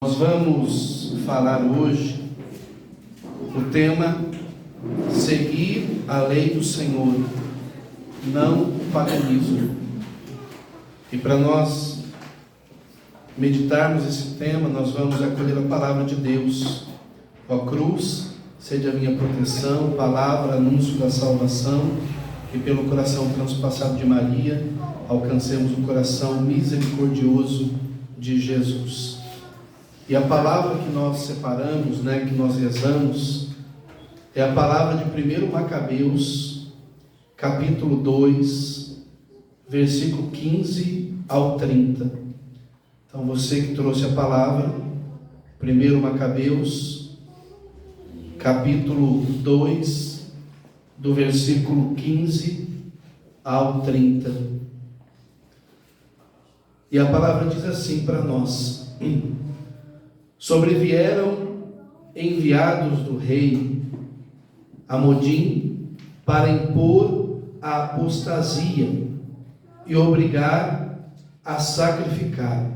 Nós vamos falar hoje o tema seguir a lei do Senhor, não o paganismo. E para nós meditarmos esse tema, nós vamos acolher a palavra de Deus. Ó cruz, sede a minha proteção, palavra, anúncio da salvação, e pelo coração transpassado de Maria, alcancemos o coração misericordioso de Jesus. E a palavra que nós separamos, que nós rezamos, é a palavra de 1 Macabeus, capítulo 2, versículo 15 ao 30. Então você que trouxe a palavra, 1 Macabeus, capítulo 2, do versículo 15 ao 30. E a palavra diz assim para nós: Sobrevieram enviados do rei a Modim para impor a apostasia e obrigar a sacrificar.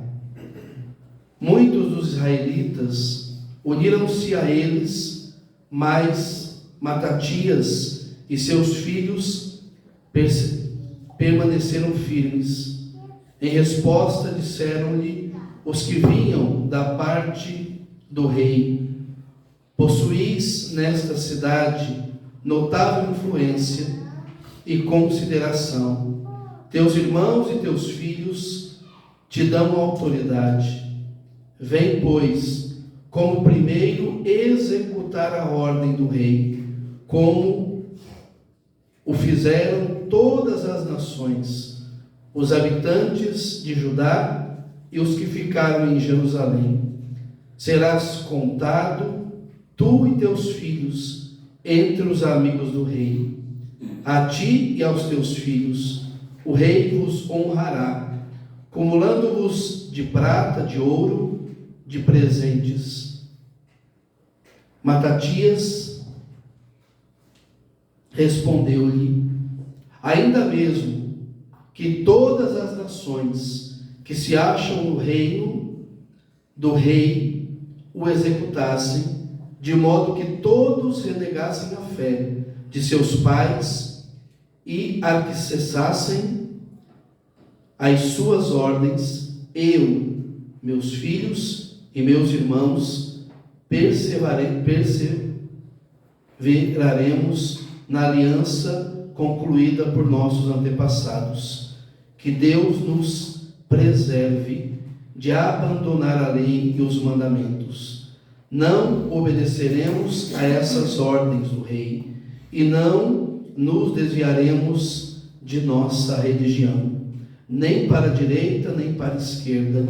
Muitos dos israelitas uniram-se a eles, mas Matatias e seus filhos permaneceram firmes. Em resposta, disseram-lhe os que vinham da parte do rei: possuís nesta cidade notável influência e consideração. Teus irmãos e teus filhos te dão autoridade. Vem, pois, como primeiro executar a ordem do rei, como o fizeram todas as nações, os habitantes de Judá e os que ficaram em Jerusalém. Serás contado, tu e teus filhos, entre os amigos do rei. A ti e aos teus filhos o rei vos honrará, cumulando-vos de prata, de ouro, de presentes. Matatias respondeu-lhe: ainda mesmo que todas as nações que se acham no reino do rei o executassem, de modo que todos renegassem a fé de seus pais e arquecessassem as suas ordens, eu, meus filhos e meus irmãos perseveraremos na aliança concluída por nossos antepassados. Que Deus nos preserve de abandonar a lei e os mandamentos. Não obedeceremos a essas ordens do rei e não nos desviaremos de nossa religião, nem para a direita nem para a esquerda.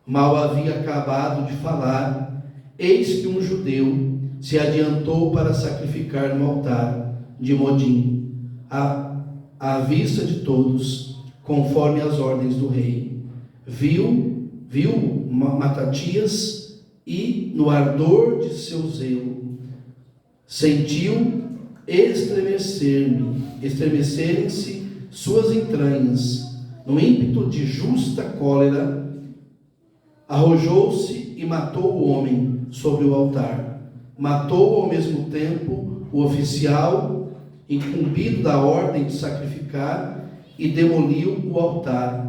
Mal havia acabado de falar, eis que um judeu se adiantou para sacrificar no altar de Modim, à vista de todos, conforme as ordens do rei. Viu Matatias e, no ardor de seu zelo, sentiu estremecerem-se suas entranhas. No ímpeto de justa cólera, arrojou-se e matou o homem sobre o altar. Matou ao mesmo tempo o oficial incumbido da ordem de sacrificar e demoliu o altar.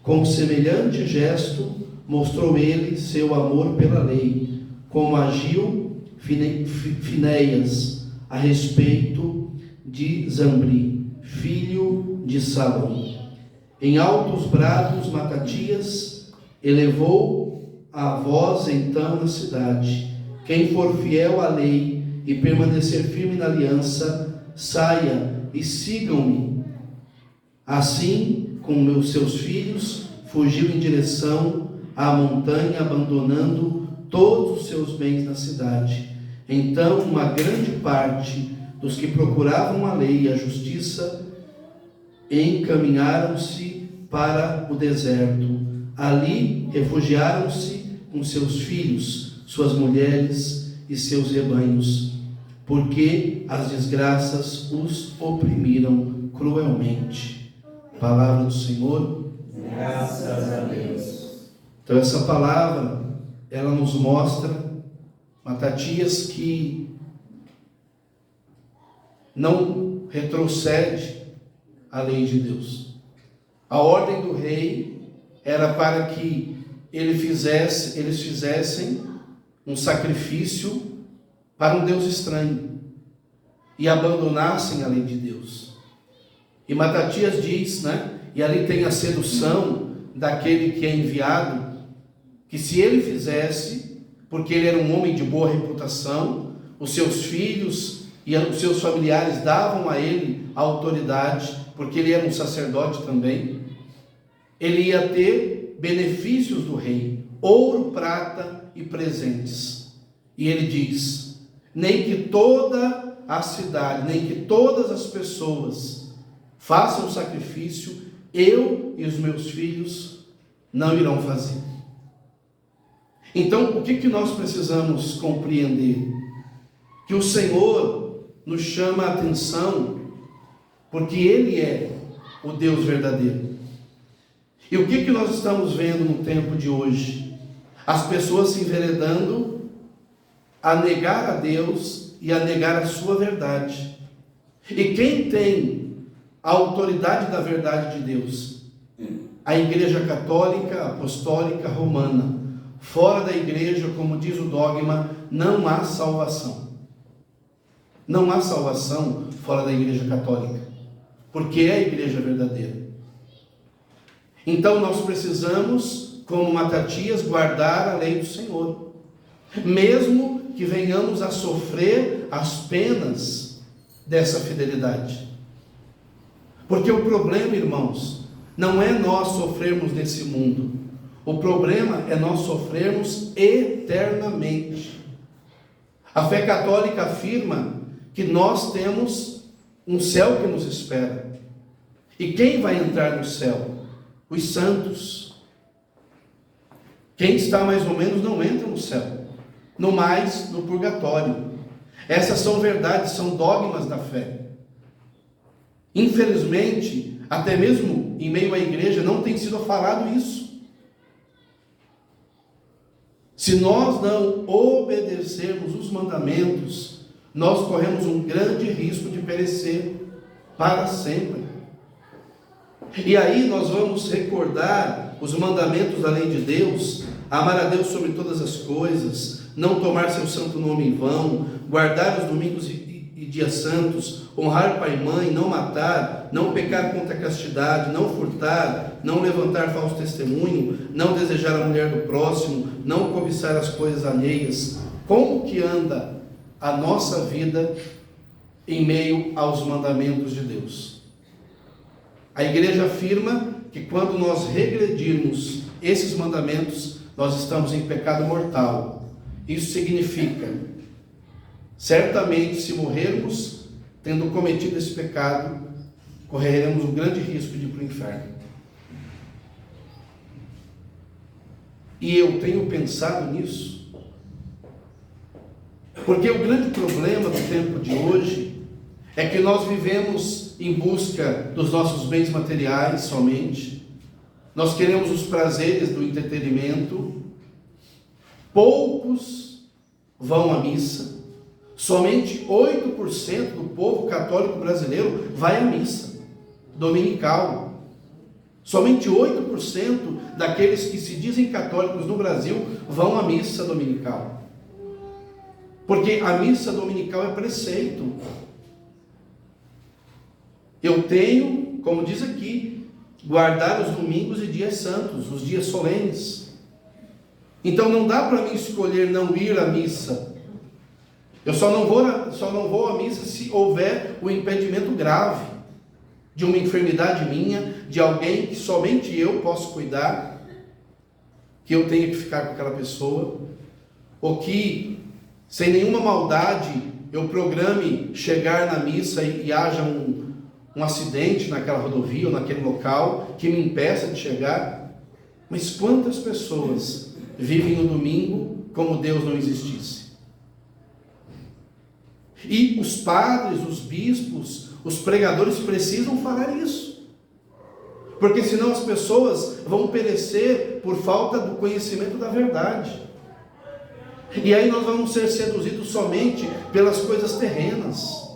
Com semelhante gesto, mostrou ele seu amor pela lei, como agiu Finéias a respeito de Zambri, filho de Salom. Em altos brados, Matatias elevou a voz então na cidade: quem for fiel à lei e permanecer firme na aliança, saia e sigam-me. Assim, com seus filhos, fugiu em direção à montanha, abandonando todos os seus bens na cidade. Então, uma grande parte dos que procuravam a lei e a justiça encaminharam-se para o deserto. Ali, refugiaram-se com seus filhos, suas mulheres e seus rebanhos, porque as desgraças os oprimiram cruelmente. Palavra do Senhor. Graças a Deus. Então essa palavra ela nos mostra, Matatias, que não retrocede a lei de Deus. A ordem do rei era para que eles fizessem um sacrifício para um Deus estranho e abandonassem a lei de Deus. E Matatias diz, e ali tem a sedução daquele que é enviado, que se ele fizesse, porque ele era um homem de boa reputação, os seus filhos e os seus familiares davam a ele a autoridade, porque ele era um sacerdote também, ele ia ter benefícios do rei, ouro, prata e presentes. E ele diz: nem que toda a cidade, nem que todas as pessoas façam sacrifício, eu e os meus filhos não irão fazer. Então, o que nós precisamos compreender? Que o Senhor nos chama a atenção, porque Ele é o Deus verdadeiro. E o que nós estamos vendo no tempo de hoje? As pessoas se enveredando a negar a Deus e a negar a sua verdade. E quem tem a autoridade da verdade de Deus? A Igreja Católica, Apostólica, Romana. Fora da igreja, como diz o dogma, não há salvação. Não há salvação fora da Igreja Católica, porque é a igreja verdadeira. Então nós precisamos, como Matatias, guardar a lei do Senhor, mesmo que venhamos a sofrer as penas dessa fidelidade. Porque o problema, irmãos, não é nós sofrermos nesse mundo. O problema é nós sofrermos eternamente. A fé católica afirma que nós temos um céu que nos espera. E quem vai entrar no céu? Os santos. Quem está mais ou menos não entra no céu. No mais, no purgatório. Essas são verdades, são dogmas da fé. Infelizmente, até mesmo em meio à igreja, não tem sido falado isso. Se nós não obedecermos os mandamentos, nós corremos um grande risco de perecer para sempre. E aí nós vamos recordar os mandamentos da lei de Deus: amar a Deus sobre todas as coisas, não tomar seu santo nome em vão, guardar os domingos e dias santos, honrar pai e mãe, não matar, não pecar contra a castidade, não furtar, não levantar falso testemunho, não desejar a mulher do próximo, não cobiçar as coisas alheias. Como que anda a nossa vida em meio aos mandamentos de Deus? A igreja afirma que quando nós regredirmos esses mandamentos, nós estamos em pecado mortal. Isso significa, certamente, se morrermos tendo cometido esse pecado, correremos um grande risco de ir para o inferno. E eu tenho pensado nisso, porque o grande problema do tempo de hoje é que nós vivemos em busca dos nossos bens materiais somente. Nós queremos os prazeres do entretenimento. Poucos vão à missa. Somente 8% do povo católico brasileiro vai à missa dominical. Somente 8% daqueles que se dizem católicos no Brasil vão à missa dominical. Porque a missa dominical é preceito. Eu tenho, como diz aqui, guardar os domingos e dias santos, os dias solenes. Então não dá para mim escolher não ir à missa. Eu só não vou à missa se houver o impedimento grave de uma enfermidade minha, de alguém que somente eu posso cuidar, que eu tenha que ficar com aquela pessoa, ou que, sem nenhuma maldade, eu programe chegar na missa e haja um acidente naquela rodovia ou naquele local que me impeça de chegar. Mas quantas pessoas vivem no domingo como Deus não existisse? E os padres, os bispos, os pregadores precisam falar isso, porque senão as pessoas vão perecer por falta do conhecimento da verdade. E aí nós vamos ser seduzidos somente pelas coisas terrenas.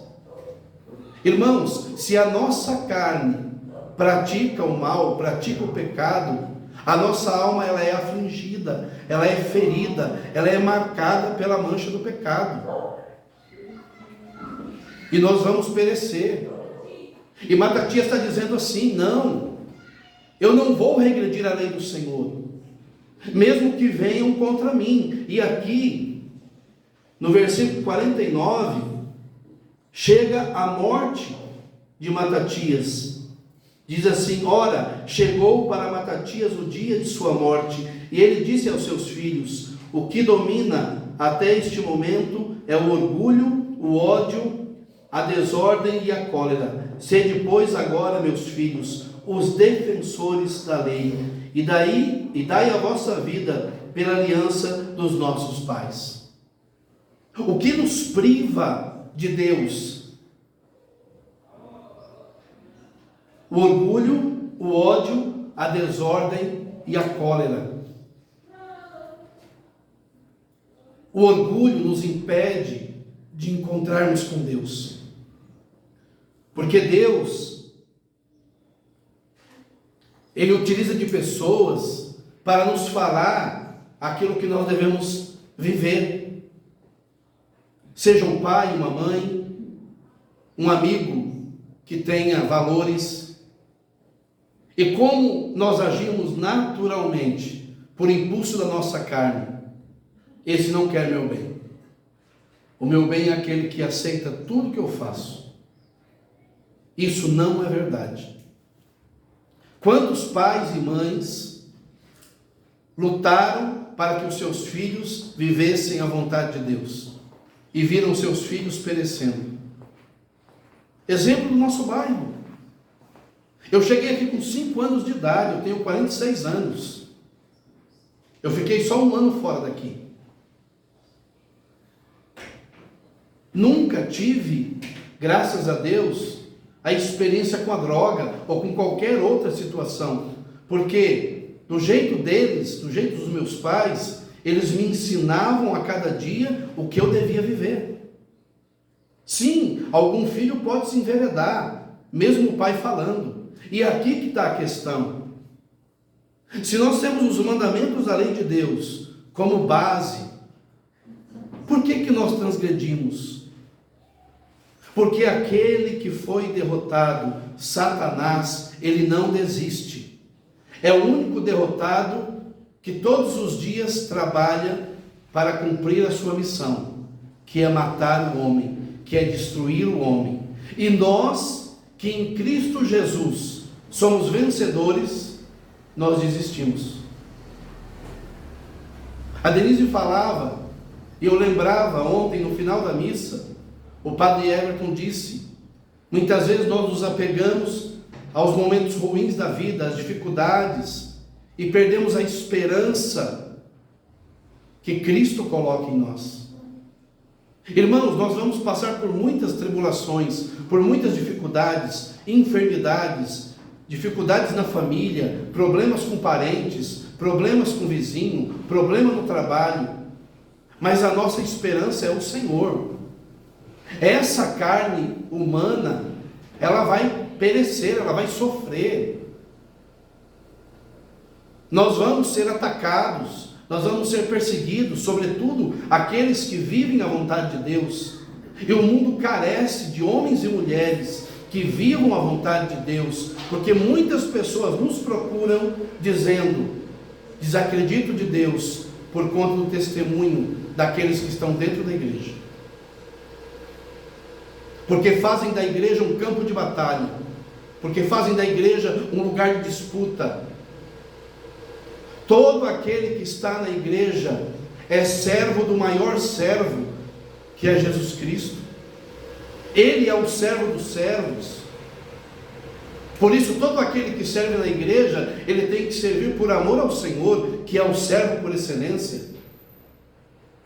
Irmãos, se a nossa carne pratica o mal, pratica o pecado, a nossa alma ela é afligida, ela é ferida, ela é marcada pela mancha do pecado. E nós vamos perecer. E Matatias está dizendo assim: não, eu não vou regredir a lei do Senhor, mesmo que venham contra mim. E aqui, no versículo 49, chega a morte de Matatias. Diz assim: ora, chegou para Matatias o dia de sua morte, e ele disse aos seus filhos: o que domina até este momento é o orgulho, o ódio, a desordem e a cólera. Sede, pois, agora, meus filhos, os defensores da lei, e dai a vossa vida pela aliança dos nossos pais. O que nos priva de Deus? O orgulho, o ódio, a desordem e a cólera. O orgulho nos impede de encontrarmos com Deus, porque Deus, Ele utiliza de pessoas para nos falar aquilo que nós devemos viver. Seja um pai, uma mãe, um amigo que tenha valores. E como nós agimos naturalmente, por impulso da nossa carne, esse não quer meu bem. O meu bem é aquele que aceita tudo que eu faço. Isso não é verdade. Quantos pais e mães lutaram para que os seus filhos vivessem a vontade de Deus e viram seus filhos perecendo? Exemplo do nosso bairro. Eu cheguei aqui com 5 anos de idade, eu tenho 46 anos. Eu fiquei só 1 ano fora daqui. Nunca tive, graças a Deus, a experiência com a droga ou com qualquer outra situação, porque do jeito deles, do jeito dos meus pais, eles me ensinavam a cada dia o que eu devia viver. Sim, algum filho pode se enveredar, mesmo o pai falando. E aqui que está a questão. Se nós temos os mandamentos da lei de Deus como base, por que nós transgredimos? Porque aquele que foi derrotado, Satanás, ele não desiste. É o único derrotado que todos os dias trabalha para cumprir a sua missão, que é matar o homem, que é destruir o homem. E nós, que em Cristo Jesus somos vencedores, nós desistimos. A Denise falava, e eu lembrava ontem no final da missa, o padre Everton disse: muitas vezes nós nos apegamos aos momentos ruins da vida, às dificuldades, e perdemos a esperança que Cristo coloca em nós. Irmãos, nós vamos passar por muitas tribulações, por muitas dificuldades, enfermidades, dificuldades na família, problemas com parentes, problemas com vizinho, problema no trabalho, mas a nossa esperança é o Senhor. Essa carne humana, ela vai perecer, ela vai sofrer. Nós vamos ser atacados, nós vamos ser perseguidos, sobretudo aqueles que vivem a vontade de Deus. E o mundo carece de homens e mulheres que vivam a vontade de Deus, porque muitas pessoas nos procuram dizendo: desacredito de Deus por conta do testemunho daqueles que estão dentro da igreja. Porque fazem da igreja um campo de batalha, porque fazem da igreja um lugar de disputa. Todo aquele que está na igreja é servo do maior servo, que é Jesus Cristo. Ele é o servo dos servos. Por isso, todo aquele que serve na igreja, ele tem que servir por amor ao Senhor, que é o servo por excelência.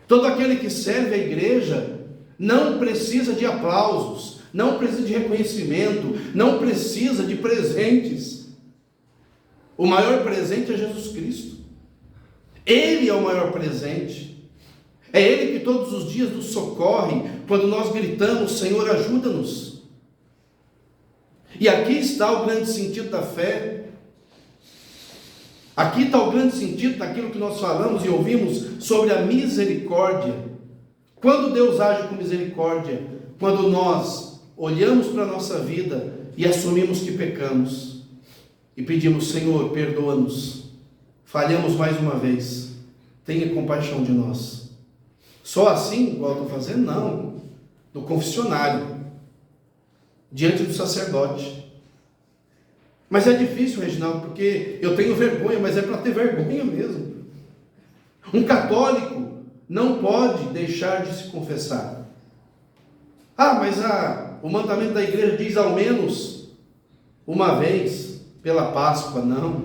Todo aquele que serve a igreja não precisa de aplausos, não precisa de reconhecimento, não precisa de presentes. O maior presente é Jesus Cristo. Ele é o maior presente. É Ele que todos os dias nos socorre quando nós gritamos: Senhor, ajuda-nos. E aqui está o grande sentido da fé. Aqui está o grande sentido daquilo que nós falamos e ouvimos sobre a misericórdia. Quando Deus age com misericórdia? Quando nós olhamos para a nossa vida e assumimos que pecamos e pedimos: Senhor, perdoa-nos, falhamos mais uma vez, tenha compaixão de nós. Só assim, igual eu estou fazendo? Não, no confessionário, diante do sacerdote. Mas é difícil, Reginaldo, porque eu tenho vergonha, mas é para ter vergonha mesmo. Um católico não pode deixar de se confessar. Mas o mandamento da igreja diz ao menos uma vez pela Páscoa. Não.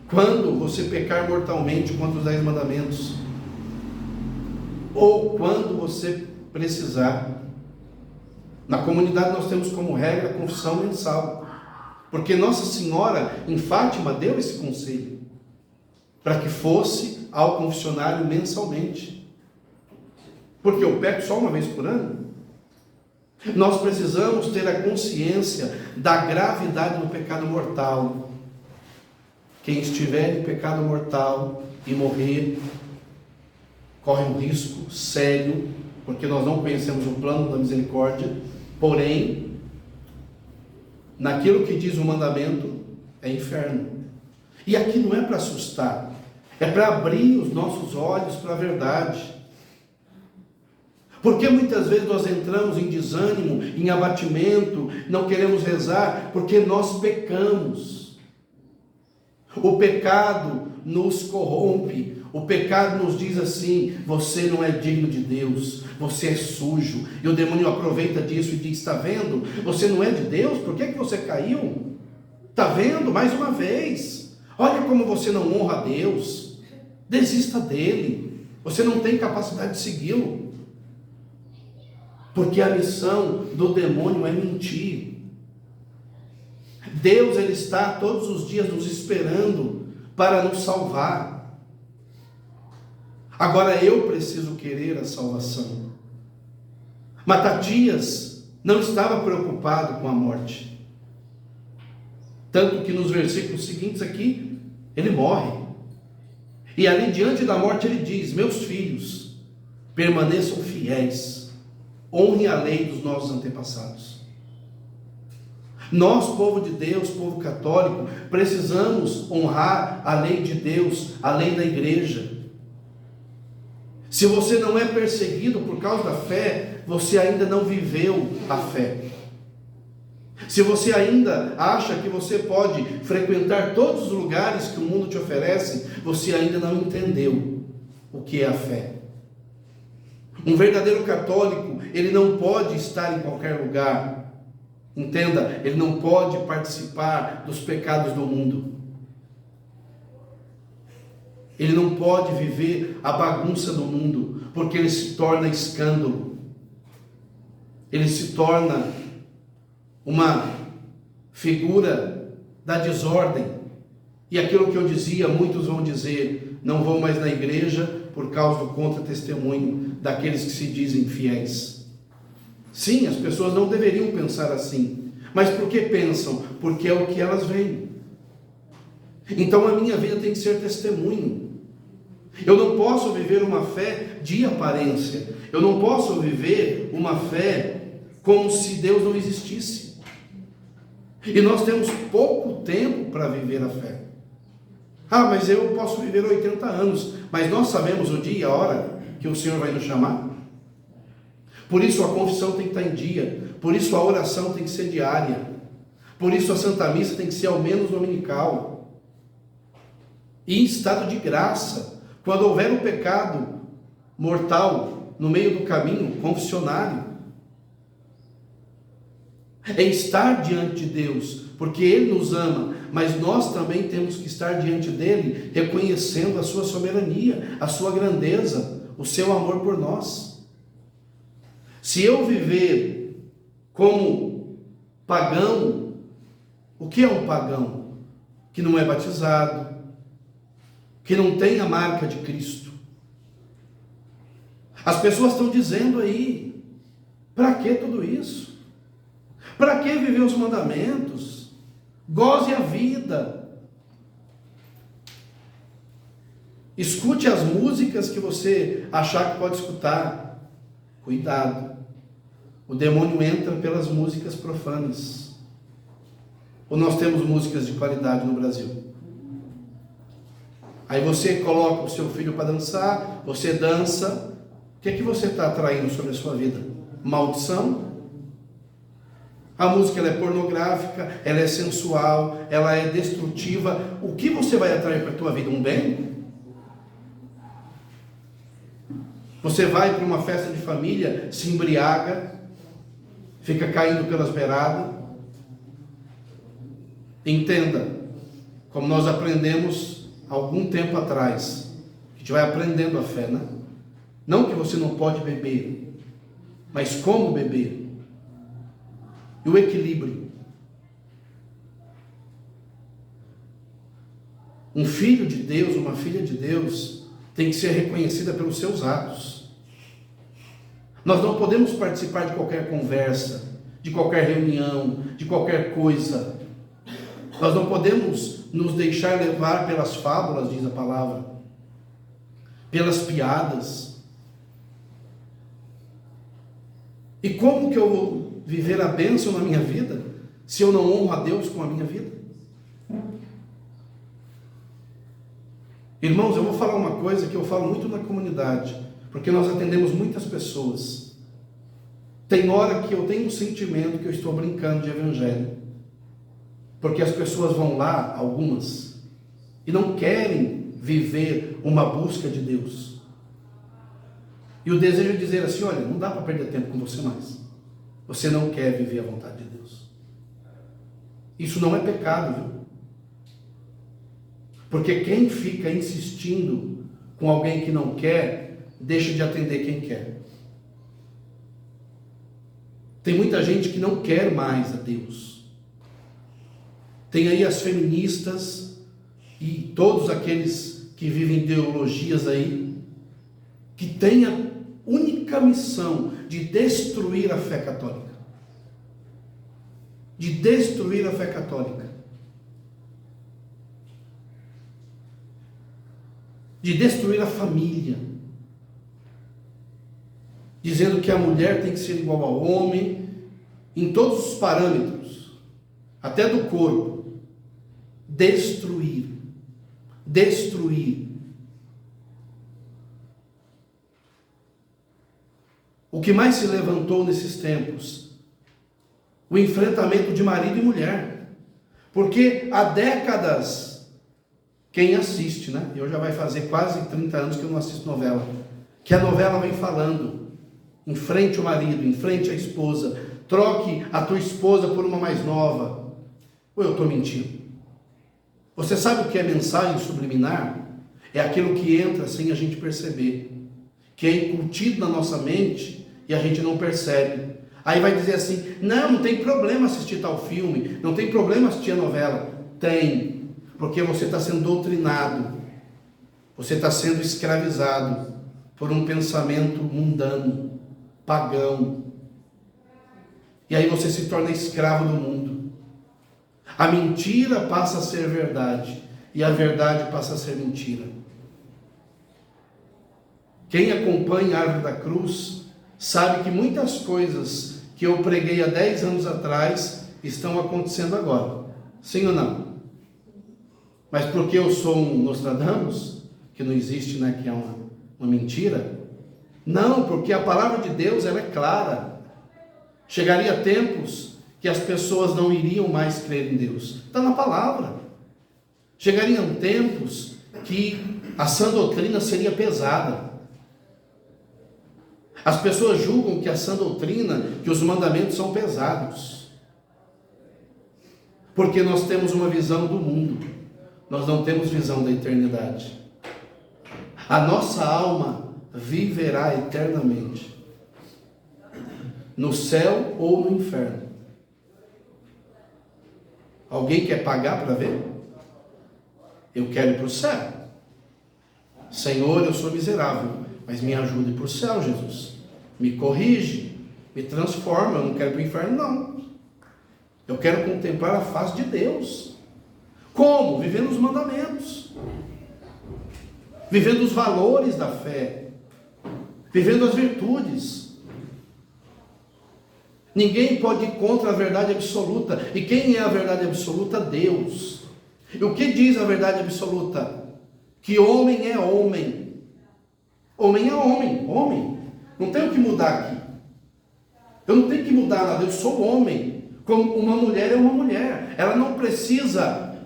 Quando você pecar mortalmente contra os 10 mandamentos, ou quando você precisar. Na comunidade nós temos como regra a confissão mensal, porque Nossa Senhora em Fátima deu esse conselho, para que fosse ao confessionário mensalmente. Porque eu peco só uma vez por ano. Nós precisamos ter a consciência da gravidade do pecado mortal. Quem estiver em pecado mortal e morrer, corre um risco sério, porque nós não conhecemos o plano da misericórdia. Porém, naquilo que diz o mandamento, é inferno. E aqui não é para assustar, é para abrir os nossos olhos para a verdade. Porque muitas vezes nós entramos em desânimo, em abatimento, não queremos rezar, porque nós pecamos. O pecado nos corrompe. O pecado nos diz assim: você não é digno de Deus, você é sujo. E o demônio aproveita disso e diz: está vendo? Você não é de Deus, por que você caiu? Está vendo? Mais uma vez. Olha como você não honra a Deus. Desista dele. Você não tem capacidade de segui-lo. Porque a missão do demônio é mentir. Deus, Ele está todos os dias nos esperando para nos salvar. Agora eu preciso querer a salvação. Matatias não estava preocupado com a morte. Tanto que nos versículos seguintes aqui, ele morre. E ali diante da morte ele diz: meus filhos, permaneçam fiéis, honrem a lei dos nossos antepassados. Nós, povo de Deus, povo católico, precisamos honrar a lei de Deus, a lei da igreja. Se você não é perseguido por causa da fé, você ainda não viveu a fé. Se você ainda acha que você pode frequentar todos os lugares que o mundo te oferece, você ainda não entendeu o que é a fé. Um verdadeiro católico, ele não pode estar em qualquer lugar. Entenda, ele não pode participar dos pecados do mundo. Ele não pode viver a bagunça do mundo, porque ele se torna escândalo. Ele se torna uma figura da desordem. E aquilo que eu dizia, muitos vão dizer: não vou mais na igreja por causa do contra-testemunho daqueles que se dizem fiéis. Sim, as pessoas não deveriam pensar assim. Mas por que pensam? Porque é o que elas veem. Então a minha vida tem que ser testemunho. Eu não posso viver uma fé de aparência. Eu não posso viver uma fé como se Deus não existisse. E nós temos pouco tempo para viver a fé. Mas eu posso viver 80 anos. Mas nós sabemos o dia e a hora que o Senhor vai nos chamar. Por isso a confissão tem que estar em dia. Por isso a oração tem que ser diária. Por isso a Santa Missa tem que ser ao menos dominical. E em estado de graça. Quando houver um pecado mortal no meio do caminho, confessionário. É estar diante de Deus, porque Ele nos ama, mas nós também temos que estar diante dEle, reconhecendo a sua soberania, a sua grandeza, o seu amor por nós. Se eu viver como pagão, o que é um pagão? Que não é batizado, que não tem a marca de Cristo. As pessoas estão dizendo aí, para que tudo isso? Para que viver os mandamentos? Goze a vida. Escute as músicas que você achar que pode escutar. Cuidado. O demônio entra pelas músicas profanas. Ou nós temos músicas de qualidade no Brasil? Aí você coloca o seu filho para dançar, você dança. O que é que você está atraindo sobre a sua vida? Maldição? A música ela é pornográfica, ela é sensual, ela é destrutiva. O que você vai atrair para a tua vida? Um bem? Você vai para uma festa de família, se embriaga, fica caindo pelas beiradas. Entenda, como nós aprendemos algum tempo atrás, a gente vai aprendendo a fé, né? Não que você não pode beber, mas como beber. E o equilíbrio. Um filho de Deus, uma filha de Deus, tem que ser reconhecida pelos seus atos. Nós não podemos participar de qualquer conversa, de qualquer reunião, de qualquer coisa. Nós não podemos nos deixar levar pelas fábulas, diz a palavra, pelas piadas. E como que eu vou viver a bênção na minha vida se eu não honro a Deus com a minha vida? Irmãos, eu vou falar uma coisa que eu falo muito na comunidade, porque nós atendemos muitas pessoas. Tem hora que eu tenho um sentimento que eu estou brincando de evangelho, porque as pessoas vão lá, algumas, e não querem viver uma busca de Deus. E o desejo é dizer assim: olha, não dá para perder tempo com você mais. Você não quer viver a vontade de Deus. Isso não é pecado, viu? Porque quem fica insistindo com alguém que não quer, deixa de atender quem quer. Tem muita gente que não quer mais a Deus. Tem aí as feministas e todos aqueles que vivem ideologias aí, que têm a única missão de destruir a fé católica. De destruir a fé católica. De destruir a família. Dizendo que a mulher tem que ser igual ao homem, em todos os parâmetros, até do corpo. Destruir. Destruir. O que mais se levantou nesses tempos? O enfrentamento de marido e mulher. Porque há décadas, quem assiste, né? Eu já vai fazer quase 30 anos que eu não assisto novela. Que a novela vem falando: enfrente o marido, enfrente a esposa, troque a tua esposa por uma mais nova. Ou eu estou mentindo? Você sabe o que é mensagem subliminar? É aquilo que entra sem a gente perceber, que é incutido na nossa mente e a gente não percebe. Aí vai dizer assim: não tem problema assistir tal filme, não tem problema assistir a novela. Tem, porque você está sendo doutrinado, você está sendo escravizado por um pensamento mundano, pagão. E aí você se torna escravo do mundo. A mentira passa a ser verdade e a verdade passa a ser mentira. Quem acompanha a Árvore da Cruz sabe que muitas coisas que eu preguei há 10 anos atrás estão acontecendo agora. Sim ou não? Mas porque eu sou um Nostradamus, que não existe, né, que é uma mentira? Não, porque a palavra de Deus ela é clara. Chegaria tempos que as pessoas não iriam mais crer em Deus. Está na palavra. Chegariam tempos que a sã doutrina seria pesada. As pessoas julgam que a sã doutrina, que os mandamentos são pesados. Porque nós temos uma visão do mundo. Nós não temos visão da eternidade. A nossa alma viverá eternamente. No céu ou no inferno. Alguém quer pagar para ver? Eu quero ir para o céu. Senhor, eu sou miserável. Mas me ajude para o céu, Jesus. Me corrige, me transforma. Eu não quero ir para o inferno, não. Eu quero contemplar a face de Deus. Como? Vivendo os mandamentos. Vivendo os valores da fé. Vivendo as virtudes. Ninguém pode ir contra a verdade absoluta. E quem é a verdade absoluta? Deus. E o que diz a verdade absoluta? Que homem é homem. Homem é homem. Homem. Não tenho que mudar aqui. Eu não tenho que mudar nada. Eu sou homem. Como uma mulher é uma mulher. Ela não precisa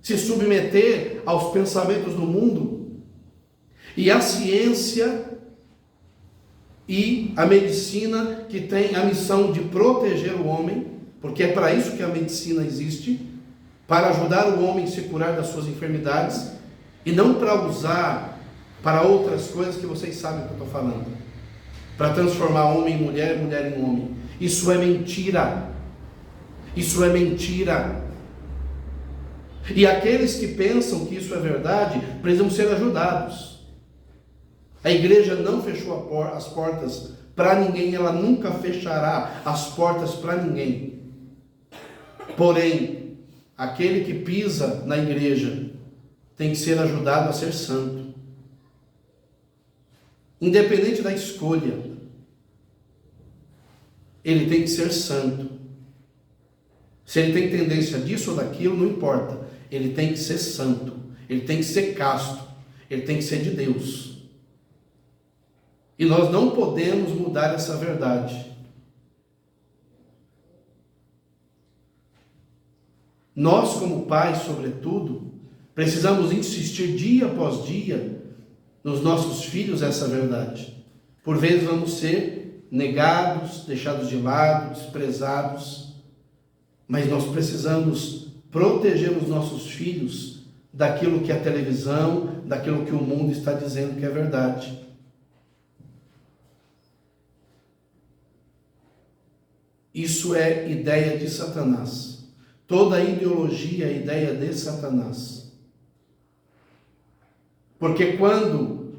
se submeter aos pensamentos do mundo. E a ciência e a medicina, que tem a missão de proteger o homem, porque é para isso que a medicina existe, para ajudar o homem a se curar das suas enfermidades, e não para usar para outras coisas que vocês sabem o que eu estou falando, para transformar homem em mulher e mulher em homem. Isso é mentira. Isso é mentira. E aqueles que pensam que isso é verdade, precisam ser ajudados. A igreja não fechou as portas para ninguém, ela nunca fechará as portas para ninguém. Porém, aquele que pisa na igreja tem que ser ajudado a ser santo. Independente da escolha, ele tem que ser santo. Se ele tem tendência disso ou daquilo, não importa. Ele tem que ser santo. Ele tem que ser casto. Ele tem que ser de Deus. E nós não podemos mudar essa verdade. Nós, como pais, sobretudo, precisamos insistir dia após dia nos nossos filhos essa verdade. Por vezes vamos ser negados, deixados de lado, desprezados, mas nós precisamos proteger os nossos filhos daquilo que a televisão, daquilo que o mundo está dizendo que é verdade. Isso é ideia de Satanás. Toda ideologia é ideia de Satanás. Porque quando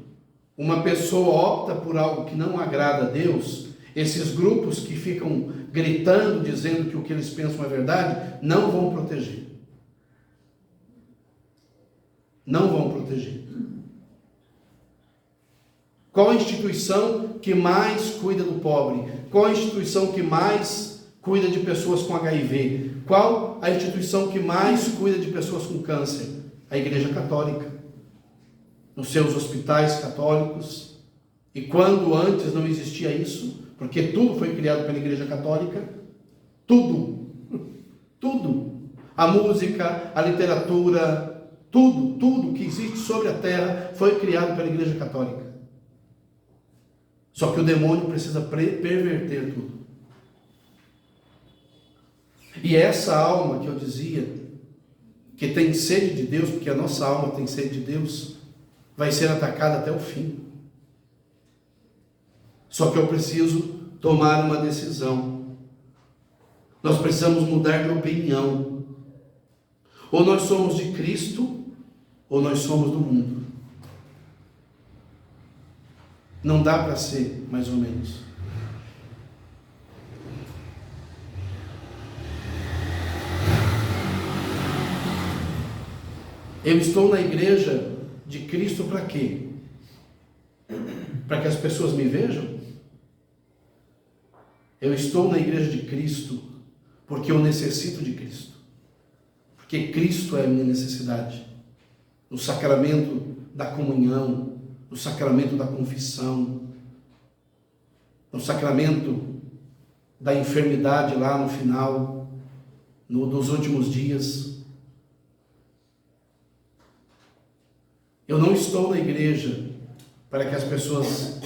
uma pessoa opta por algo que não agrada a Deus, esses grupos que ficam gritando, dizendo que o que eles pensam é verdade, não vão proteger. Não vão proteger. Qual a instituição que mais cuida do pobre? Qual a instituição que mais cuida de pessoas com HIV? Qual a instituição que mais cuida de pessoas com câncer? A Igreja Católica. Nos seus hospitais católicos. E quando antes não existia isso, porque tudo foi criado pela Igreja Católica, tudo, a música, a literatura, tudo que existe sobre a terra foi criado pela Igreja Católica. Só que o demônio precisa perverter tudo. E essa alma que eu dizia, que tem sede de Deus, porque a nossa alma tem sede de Deus, vai ser atacada até o fim. Só que eu preciso tomar uma decisão. Nós precisamos mudar de opinião. Ou nós somos de Cristo, ou nós somos do mundo. Não dá para ser mais ou menos. Eu estou na igreja de Cristo para quê? Para que as pessoas me vejam? Eu estou na igreja de Cristo porque eu necessito de Cristo. Porque Cristo é a minha necessidade. No sacramento da comunhão, no sacramento da confissão, no sacramento da enfermidade lá no final, nos últimos dias. Eu não estou na igreja para que as pessoas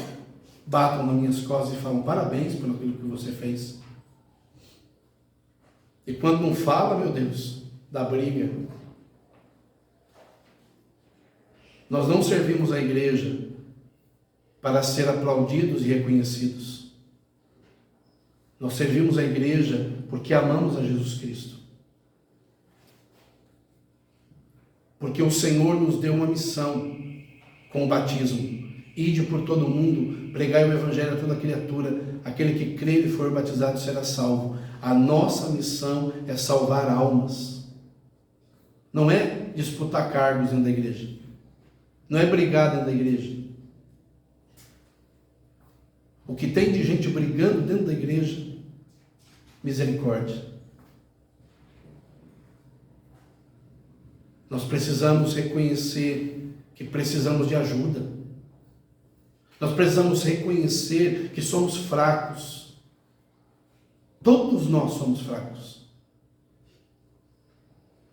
batam nas minhas costas e falam parabéns por aquilo que você fez. E quando não fala, meu Deus, dá briga. Nós não servimos a igreja para ser aplaudidos e reconhecidos. Nós servimos a igreja porque amamos a Jesus Cristo. Porque o Senhor nos deu uma missão com o batismo. ide por todo mundo, pregai o evangelho a toda criatura, aquele que crer e for batizado será salvo. A nossa missão é salvar almas. Não é disputar cargos dentro da igreja. Não é brigar dentro da igreja. O que tem de gente brigando dentro da igreja, misericórdia. Nós precisamos reconhecer que precisamos de ajuda. Nós precisamos reconhecer que somos fracos. Todos nós somos fracos.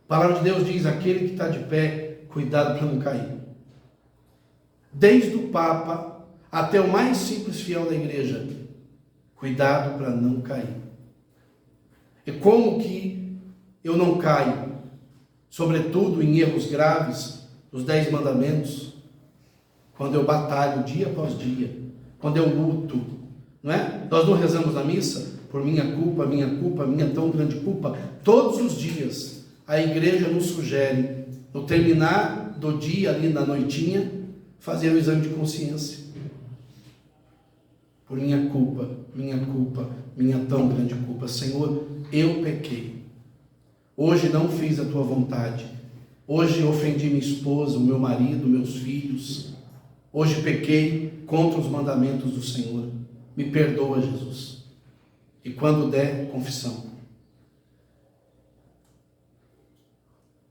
A palavra de Deus diz: aquele que está de pé, cuidado para não cair. Desde o Papa até o mais simples fiel da igreja, cuidado para não cair. E como que eu não caio? Sobretudo em erros graves, os 10 mandamentos, quando eu batalho dia após dia, quando eu luto, não é? Nós não rezamos na missa, por minha culpa, minha tão grande culpa. Todos os dias, a igreja nos sugere, no terminar do dia, ali na noitinha, fazer o exame de consciência. Por minha culpa, minha tão grande culpa. Senhor, eu pequei. Hoje não fiz a tua vontade. Hoje ofendi minha esposa, o meu marido, meus filhos. Hoje pequei contra os mandamentos do Senhor. Me perdoa, Jesus. E quando der, confissão.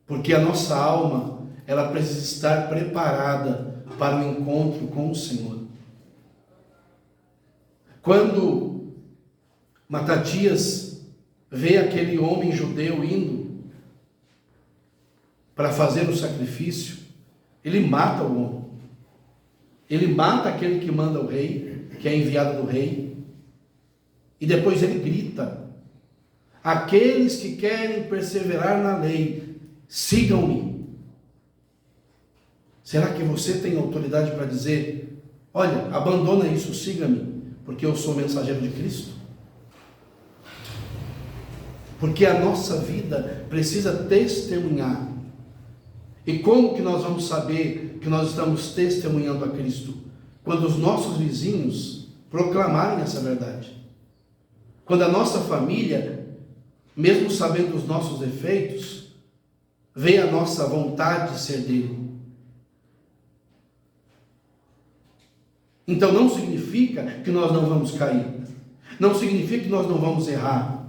Porque a nossa alma, ela precisa estar preparada para o encontro com o Senhor. Quando Matatias vê aquele homem judeu indo para fazer o sacrifício, ele mata o homem. Ele mata aquele que manda o rei, que é enviado do rei. E depois ele grita: aqueles que querem perseverar na lei, sigam-me. Será que você tem autoridade para dizer: olha, abandona isso, siga-me, porque eu sou mensageiro de Cristo? Porque a nossa vida precisa testemunhar. E como que nós vamos saber que nós estamos testemunhando a Cristo? Quando os nossos vizinhos proclamarem essa verdade. Quando a nossa família, mesmo sabendo os nossos defeitos, vê a nossa vontade de ser dele. Então não significa que nós não vamos cair. Não significa que nós não vamos errar.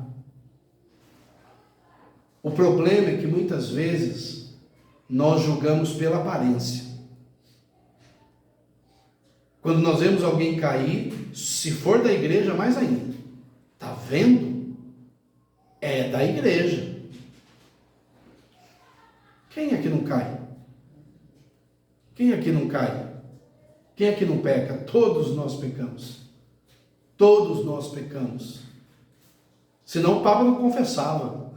O problema é que muitas vezes nós julgamos pela aparência. Quando nós vemos alguém cair, se for da igreja, mais ainda. Está vendo? É da igreja. Quem aqui não cai? Quem aqui não cai? Quem aqui não peca? Todos nós pecamos. Todos nós pecamos. Senão o Papa não confessava.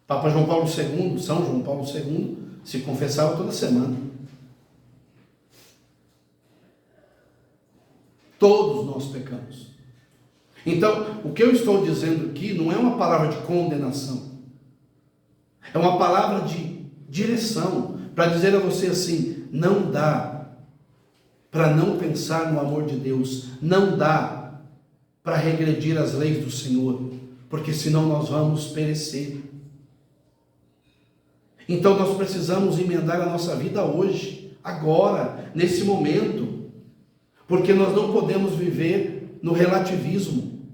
Papa João Paulo II, São João Paulo II, se confessava toda semana. Todos nós pecamos. Então, o que eu estou dizendo aqui não é uma palavra de condenação. É uma palavra de direção, para dizer a você assim: não dá para não pensar no amor de Deus, não dá para regredir as leis do Senhor, porque senão nós vamos perecer. Então nós precisamos emendar a nossa vida hoje, agora, nesse momento, porque nós não podemos viver no relativismo.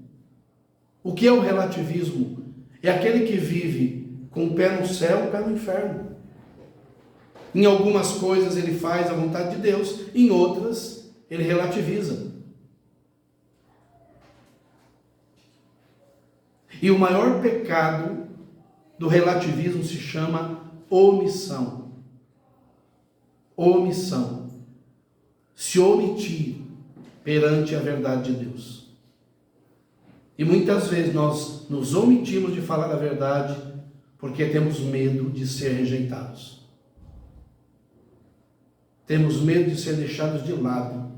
O que é o relativismo? É aquele que vive com o pé no céu e o pé no inferno. Em algumas coisas ele faz a vontade de Deus, em outras ele relativiza. E o maior pecado do relativismo se chama omissão. Omissão. Se omitir perante a verdade de Deus. E muitas vezes nós nos omitimos de falar a verdade porque temos medo de ser rejeitados. Temos medo de ser deixados de lado.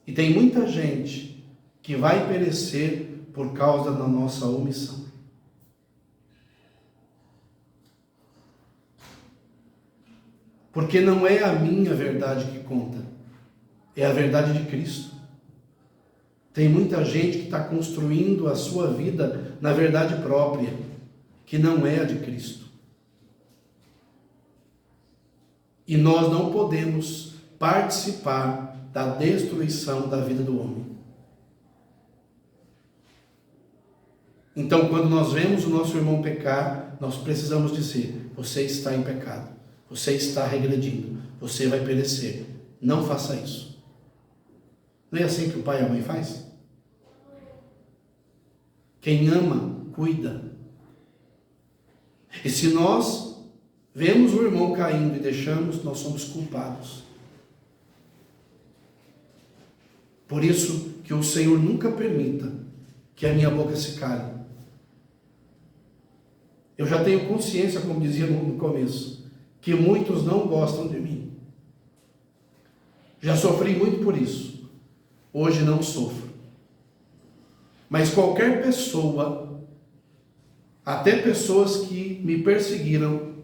E tem muita gente que vai perecer por causa da nossa omissão. Porque não é a minha verdade que conta, é a verdade de Cristo. Tem muita gente que está construindo a sua vida na verdade própria, que não é a de Cristo. E nós não podemos participar da destruição da vida do homem. Então, quando nós vemos o nosso irmão pecar, nós precisamos dizer: você está em pecado, você está regredindo, você vai perecer. Não faça isso. Não é assim que o pai e a mãe faz? Quem ama, cuida. E se nós vemos o irmão caindo e deixamos, nós somos culpados. Por isso que o Senhor nunca permita que a minha boca se cale. Eu já tenho consciência, como dizia no começo, que muitos não gostam de mim. Já sofri muito por isso. Hoje não sofro. Mas qualquer pessoa, até pessoas que me perseguiram,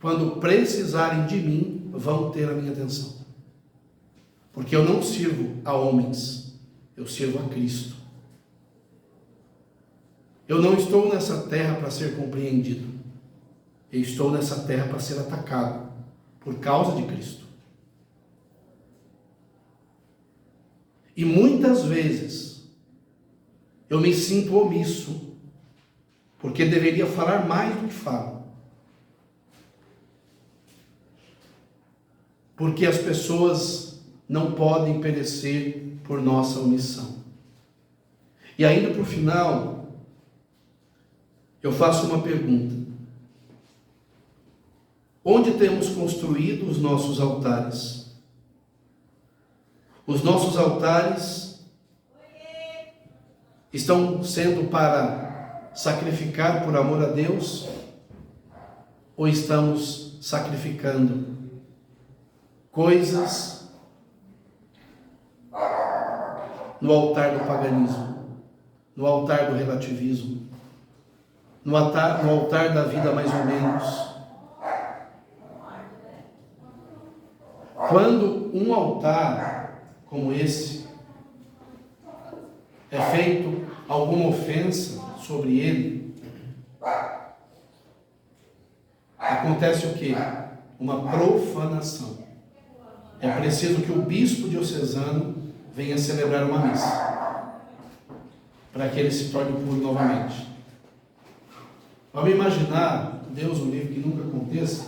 quando precisarem de mim, vão ter a minha atenção. Porque eu não sirvo a homens, eu sirvo a Cristo. Eu não estou nessa terra para ser compreendido. Eu estou nessa terra para ser atacado por causa de Cristo. E muitas vezes eu me sinto omisso, porque deveria falar mais do que falo. Porque as pessoas não podem perecer por nossa omissão. E ainda por final, eu faço uma pergunta. Onde temos construído os nossos altares? Os nossos altares estão sendo para sacrificar por amor a Deus? Ou estamos sacrificando coisas no altar do paganismo, no altar do relativismo, no altar da vida mais ou menos? Quando um altar como esse é feito alguma ofensa sobre ele, acontece o quê? Uma profanação. É preciso que o bispo diocesano venha celebrar uma missa, para que ele se torne puro novamente. Vamos imaginar, Deus o livre que nunca aconteça,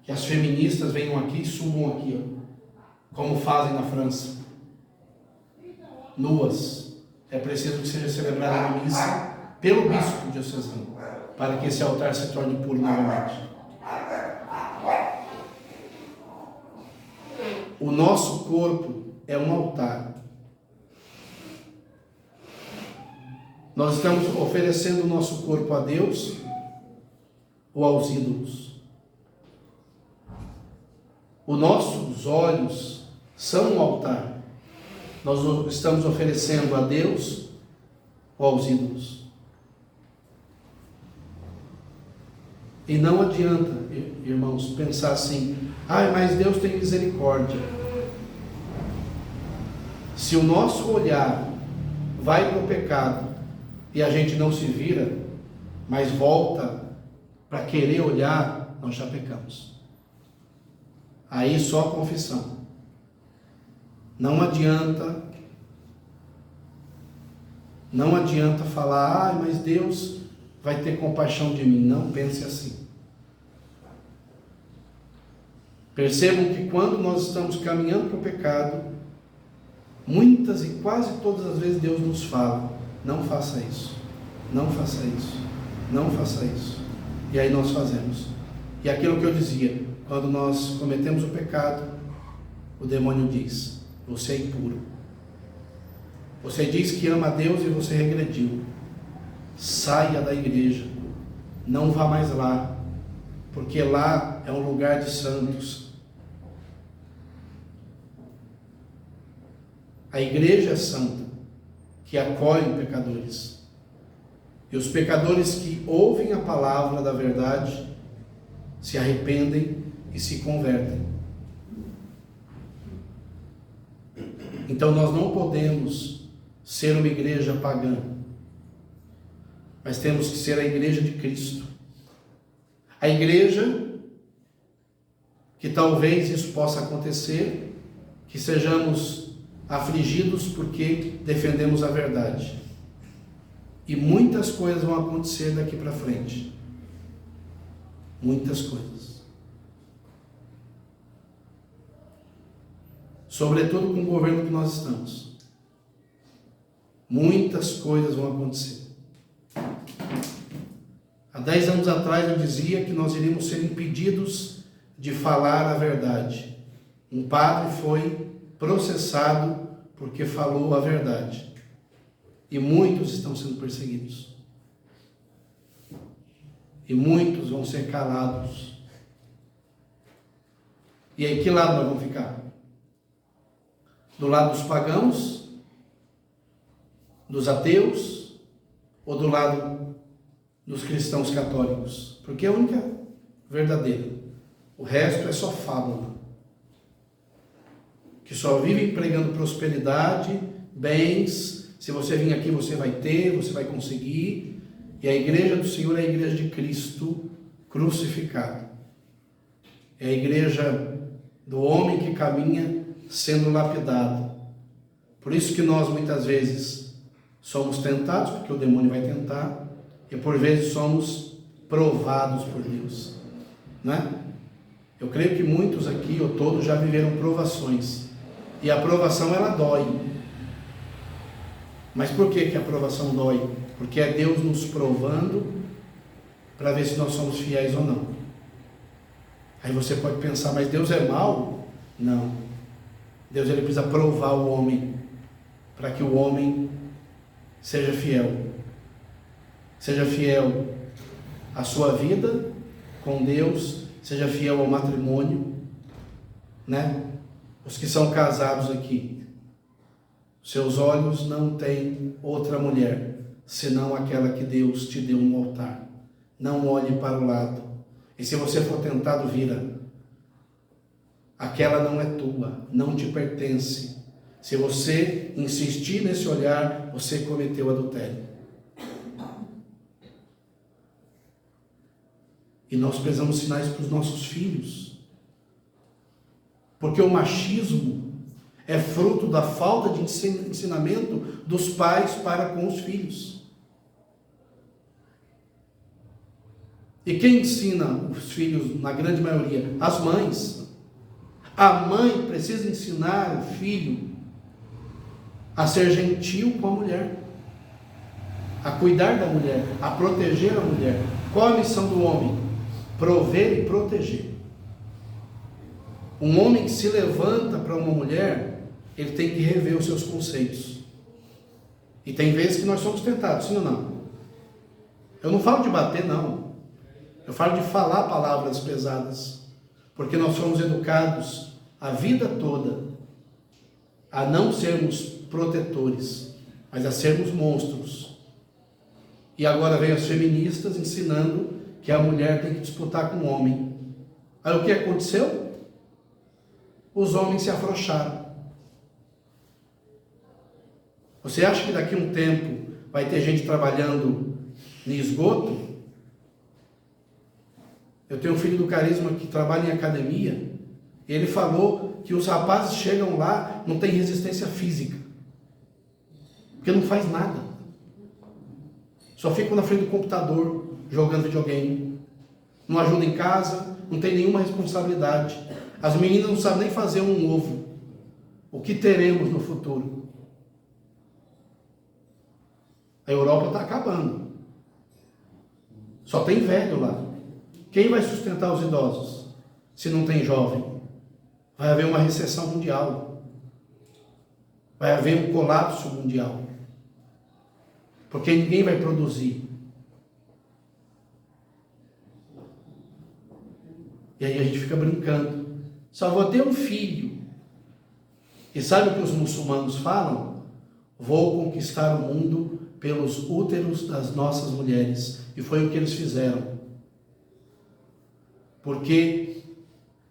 que as feministas venham aqui e subam aqui, ó, como fazem na França, nuas. É preciso que seja celebrada a missa pelo bispo diocesano, para que esse altar se torne puro novamente. O nosso corpo é um altar. Nós estamos oferecendo o nosso corpo a Deus ou aos ídolos? Os nossos olhos são um altar. Nós estamos oferecendo a Deus ou aos ídolos? E não adianta, irmãos, pensar assim: mas Deus tem misericórdia. Se o nosso olhar vai para o pecado e a gente não se vira, mas volta para querer olhar, nós já pecamos. Aí só a confissão. Não adianta falar: mas Deus vai ter compaixão de mim. Não pense assim. Percebam que quando nós estamos caminhando para o pecado, muitas e quase todas as vezes Deus nos fala: não faça isso, não faça isso, não faça isso. E aí nós fazemos. E aquilo que eu dizia, quando nós cometemos o pecado, o demônio diz: você é impuro. Você diz que ama a Deus e você regrediu. Saia da igreja, não vá mais lá, porque lá é um lugar de santos. A igreja é santa, que acolhe pecadores. E os pecadores que ouvem a palavra da verdade se arrependem e se convertem. Então nós não podemos ser uma igreja pagã, mas temos que ser a igreja de Cristo. A igreja que talvez isso possa acontecer, que sejamos afligidos porque defendemos a verdade. E muitas coisas vão acontecer daqui para frente. Muitas coisas. Sobretudo com o governo que nós estamos. Muitas coisas vão acontecer. Há 10 anos atrás eu dizia que nós iríamos ser impedidos de falar a verdade. Um padre foi processado porque falou a verdade. E muitos estão sendo perseguidos. E muitos vão ser calados. E aí, que lado nós vamos ficar? Do lado dos pagãos? Dos ateus? Ou do lado dos cristãos católicos? Porque é a única verdadeira. O resto é só fábula. Que só vivem pregando prosperidade, bens. Se você vir aqui, você vai ter, você vai conseguir. E a igreja do Senhor é a igreja de Cristo crucificado. É a igreja do homem que caminha sendo lapidado. Por isso que nós muitas vezes somos tentados, porque o demônio vai tentar, e por vezes somos provados por Deus, né? Eu creio que muitos aqui, ou todos, já viveram provações, e a provação ela dói. Mas por que a provação dói? Porque é Deus nos provando para ver se nós somos fiéis ou não. Aí você pode pensar, mas Deus é mau? Não. Deus ele precisa provar o homem para que o homem seja fiel. Seja fiel à sua vida com Deus, seja fiel ao matrimônio, né? Os que são casados aqui, seus olhos não têm outra mulher, senão aquela que Deus te deu no altar. Não olhe para o lado. E se você for tentado, vira. Aquela não é tua, não te pertence. Se você insistir nesse olhar, você cometeu adultério. E nós precisamos sinais para os nossos filhos. Porque o machismo é fruto da falta de ensinamento dos pais para com os filhos. E quem ensina os filhos, na grande maioria? As mães. A mãe precisa ensinar o filho a ser gentil com a mulher, a cuidar da mulher, a proteger a mulher. Qual a missão do homem? Prover e proteger. Um homem que se levanta para uma mulher, ele tem que rever os seus conceitos. E tem vezes que nós somos tentados, sim ou não? Eu não falo de bater, não. Eu falo de falar palavras pesadas. Porque nós fomos educados a vida toda a não sermos protetores, mas a sermos monstros. E agora vem as feministas ensinando que a mulher tem que disputar com o homem. Aí o que aconteceu? Os homens se afrouxaram. Você acha que daqui a um tempo vai ter gente trabalhando no esgoto? Eu tenho um filho do Carisma que trabalha em academia. E ele falou que os rapazes chegam lá, não tem resistência física. Porque não faz nada. Só ficam na frente do computador, jogando videogame. Não ajuda em casa, não tem nenhuma responsabilidade. As meninas não sabem nem fazer um ovo. O que teremos no futuro? A Europa está acabando. Só tem velho lá. Quem vai sustentar os idosos se não tem jovem? Vai haver uma recessão mundial. Vai haver um colapso mundial. Porque ninguém vai produzir. E aí a gente fica brincando. Só vou ter um filho. E sabe o que os muçulmanos falam? Vou conquistar o mundo pelos úteros das nossas mulheres. E foi o que eles fizeram. Porque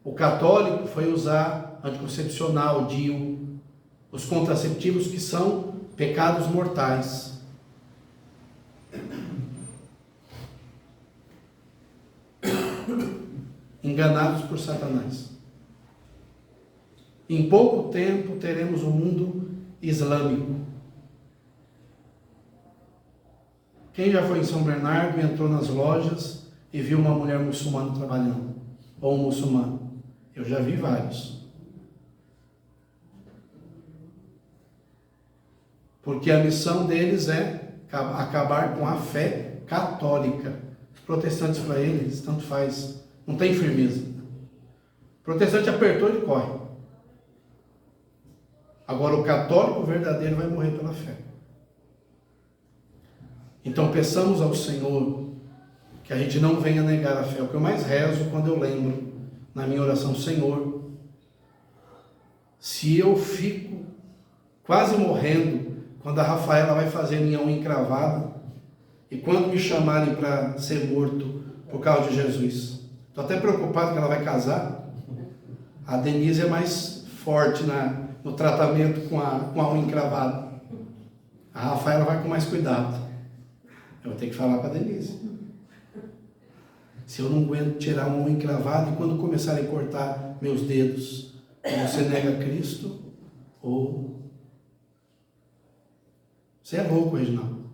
o católico foi usar anticoncepcional, DIU, os contraceptivos que são pecados mortais. Enganados por Satanás. Em pouco tempo teremos um mundo islâmico. Quem já foi em São Bernardo e entrou nas lojas e viu uma mulher muçulmana trabalhando? Ou um muçulmano? Eu já vi vários. Porque a missão deles é acabar com a fé católica. Os protestantes, para eles, tanto faz, não tem firmeza. O protestante apertou, ele corre. Agora o católico verdadeiro vai morrer pela fé. Então peçamos ao Senhor que a gente não venha negar a fé. O que eu mais rezo quando eu lembro na minha oração: Senhor, se eu fico quase morrendo quando a Rafaela vai fazer minha unha encravada e quando me chamarem para ser morto por causa de Jesus, estou até preocupado que ela vai casar. A Denise é mais forte no tratamento com a unha encravada. A Rafaela vai com mais cuidado. Eu vou ter que falar para a Denise. Se eu não aguento tirar uma unha encravada e quando começarem a cortar meus dedos, você nega Cristo ou... Você é louco, Reginaldo.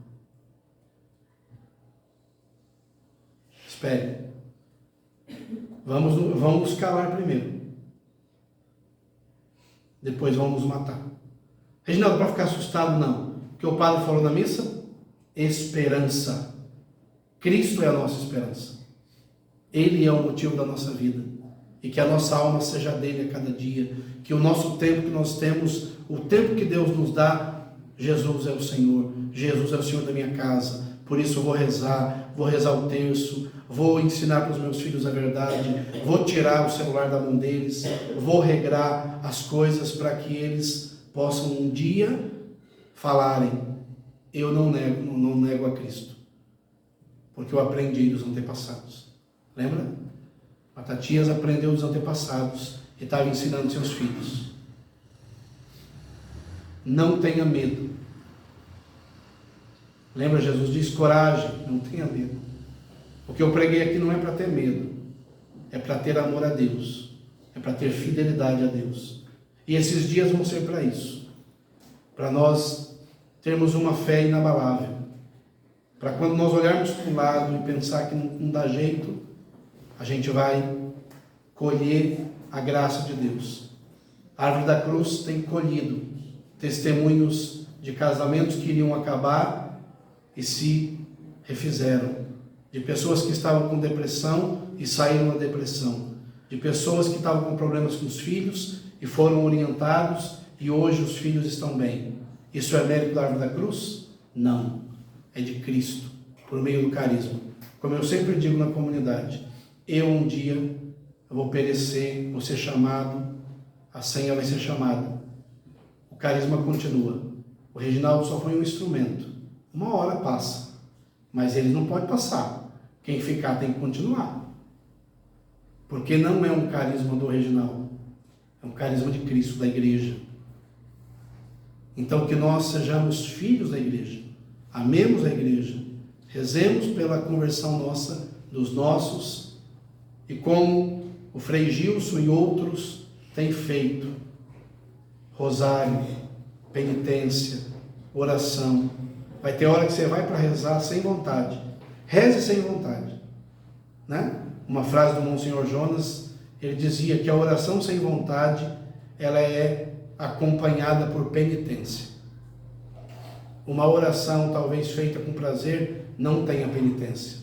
Espere. Vamos calar primeiro. Depois vamos matar. Reginaldo, para ficar assustado, não. O que o padre falou na missa? Esperança. Cristo é a nossa esperança. Ele é o motivo da nossa vida. E que a nossa alma seja dele a cada dia. Que o nosso tempo que nós temos, o tempo que Deus nos dá, Jesus é o Senhor. Jesus é o Senhor da minha casa. Por isso eu vou rezar o terço, vou ensinar para os meus filhos a verdade, vou tirar o celular da mão deles, vou regrar as coisas para que eles possam um dia falarem: eu não nego a Cristo, porque eu aprendi dos antepassados. Lembra? Matatias aprendeu dos antepassados e estava ensinando seus filhos. Não tenha medo. Lembra, Jesus diz: coragem, não tenha medo. O que eu preguei aqui não é para ter medo, é para ter amor a Deus, é para ter fidelidade a Deus. E esses dias vão ser para isso, para nós termos uma fé inabalável, para quando nós olharmos para um lado e pensar que não dá jeito, a gente vai colher a graça de Deus. A árvore da cruz tem colhido testemunhos de casamentos que iriam acabar e se refizeram, de pessoas que estavam com depressão e saíram da depressão, de pessoas que estavam com problemas com os filhos e foram orientados e hoje os filhos estão bem. Isso é mérito da árvore da cruz? Não, é de Cristo, por meio do carisma. Como eu sempre digo na comunidade, eu um dia vou perecer, vou ser chamado, a senha vai ser chamada, o carisma continua. O Reginaldo só foi um instrumento, uma hora passa, mas ele não pode passar. Quem ficar tem que continuar, porque não é um carisma do Reginaldo, é um carisma de Cristo, da igreja. Então que nós sejamos filhos da igreja, amemos a igreja, rezemos pela conversão nossa, dos nossos, e como o Frei Gilson e outros têm feito, rosário, penitência, oração. Vai ter hora que você vai para rezar sem vontade. Reze sem vontade, né? Uma frase do Monsenhor Jonas, ele dizia que a oração sem vontade, ela é acompanhada por penitência. Uma oração talvez feita com prazer não tenha penitência,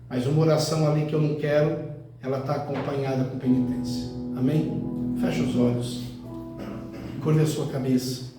mas uma oração ali que eu não quero, ela está acompanhada com penitência. Amém? Feche os olhos, curve a sua cabeça.